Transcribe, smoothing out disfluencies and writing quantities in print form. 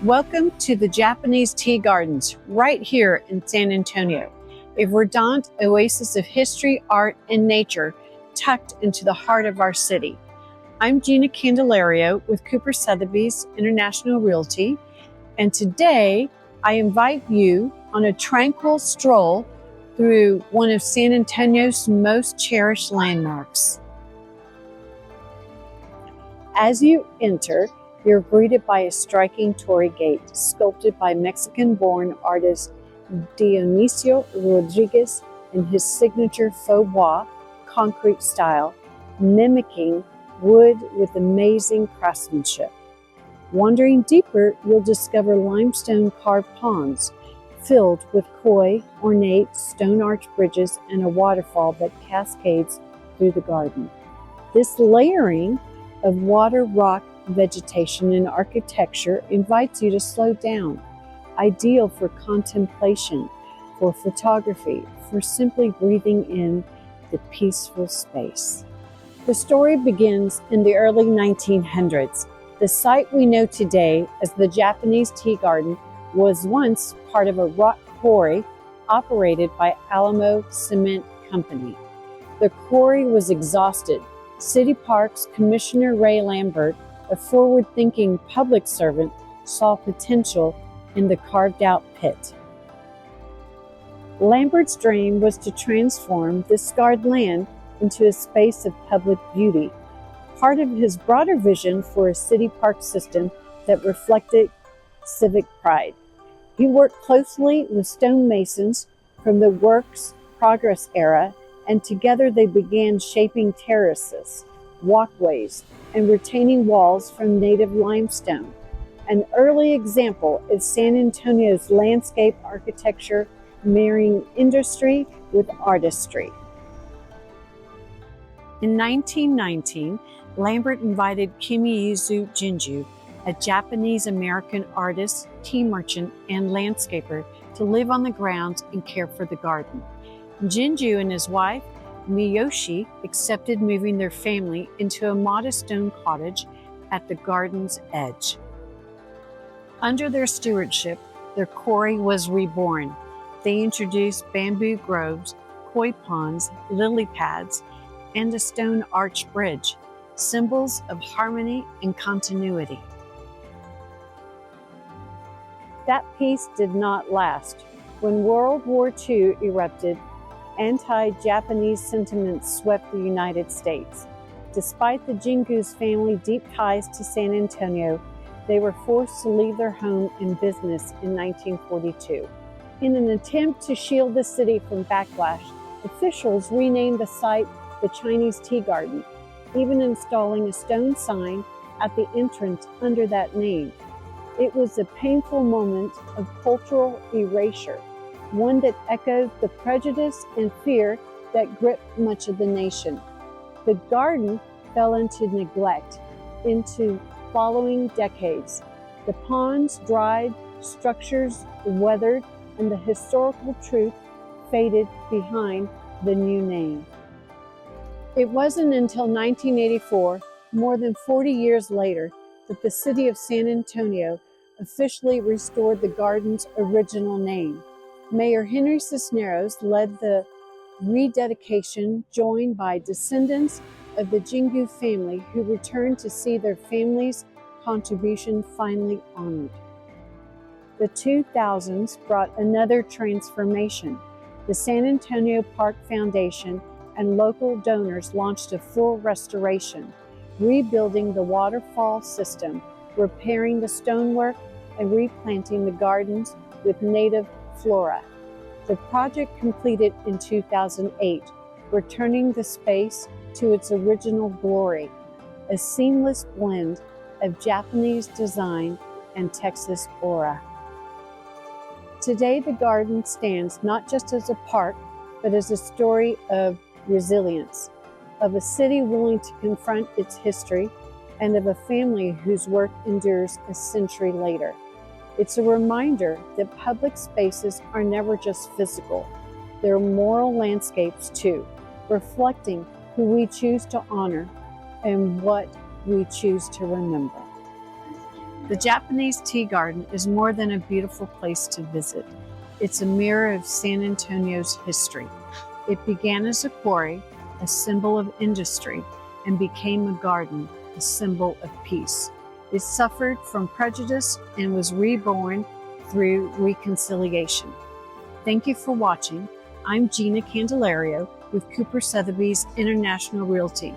Welcome to the Japanese Tea Gardens, right here in San Antonio, a verdant oasis of history, art, and nature tucked into the heart of our city. I'm Gina Candelario with Cooper Sotheby's International Realty, and today I invite you on a tranquil stroll through one of San Antonio's most cherished landmarks. As you enter, you're greeted by a striking torii gate sculpted by Mexican-born artist Dionisio Rodriguez in his signature faux bois concrete style, mimicking wood with amazing craftsmanship. Wandering deeper, you'll discover limestone carved ponds filled with koi, ornate stone arch bridges, and a waterfall that cascades through the garden. This layering of water, rock, vegetation, and architecture invites you to slow down, ideal for contemplation, for photography, for simply breathing in the peaceful space. The story begins in the early 1900s. The site we know today as the Japanese Tea Garden was once part of a rock quarry operated by Alamo Cement Company. The quarry was exhausted. City Parks Commissioner Ray Lambert, a forward-thinking public servant, saw potential in the carved-out pit. Lambert's dream was to transform this scarred land into a space of public beauty, part of his broader vision for a city park system that reflected civic pride. He worked closely with stonemasons from the Works Progress era, and together they began shaping terraces, walkways, and retaining walls from native limestone, an early example of San Antonio's landscape architecture marrying industry with artistry. In 1919, Lambert invited Kiyomizu Jingu, a Japanese-American artist, tea merchant, and landscaper, to live on the grounds and care for the garden. Jingu and his wife, Miyoshi, accepted moving their family into a modest stone cottage at the garden's edge. Under their stewardship, their quarry was reborn. They introduced bamboo groves, koi ponds, lily pads, and a stone arch bridge, symbols of harmony and continuity. That peace did not last. When World War II erupted, anti-Japanese sentiments swept the United States. Despite the Jingu's family deep ties to San Antonio, they were forced to leave their home and business in 1942. In an attempt to shield the city from backlash, officials renamed the site the Chinese Tea Garden, even installing a stone sign at the entrance under that name. It was a painful moment of cultural erasure, one that echoed the prejudice and fear that gripped much of the nation. The garden fell into neglect into following decades. The ponds dried, structures weathered, and the historical truth faded behind the new name. It wasn't until 1984, more than 40 years later, that the city of San Antonio officially restored the garden's original name. Mayor Henry Cisneros led the rededication, joined by descendants of the Jingu family who returned to see their family's contribution finally honored. The 2000s brought another transformation. The San Antonio Park Foundation and local donors launched a full restoration, rebuilding the waterfall system, repairing the stonework, and replanting the gardens with native flora. The project completed in 2008, returning the space to its original glory, a seamless blend of Japanese design and Texas aura. Today, the garden stands not just as a park, but as a story of resilience, of a city willing to confront its history, and of a family whose work endures a century later. It's a reminder that public spaces are never just physical. They're moral landscapes too, reflecting who we choose to honor and what we choose to remember. The Japanese tea garden is more than a beautiful place to visit. It's a mirror of San Antonio's history. It began as a quarry, a symbol of industry, and became a garden, a symbol of peace. It suffered from prejudice and was reborn through reconciliation. Thank you for watching. I'm Gina Candelario with Cooper Sotheby's International Realty.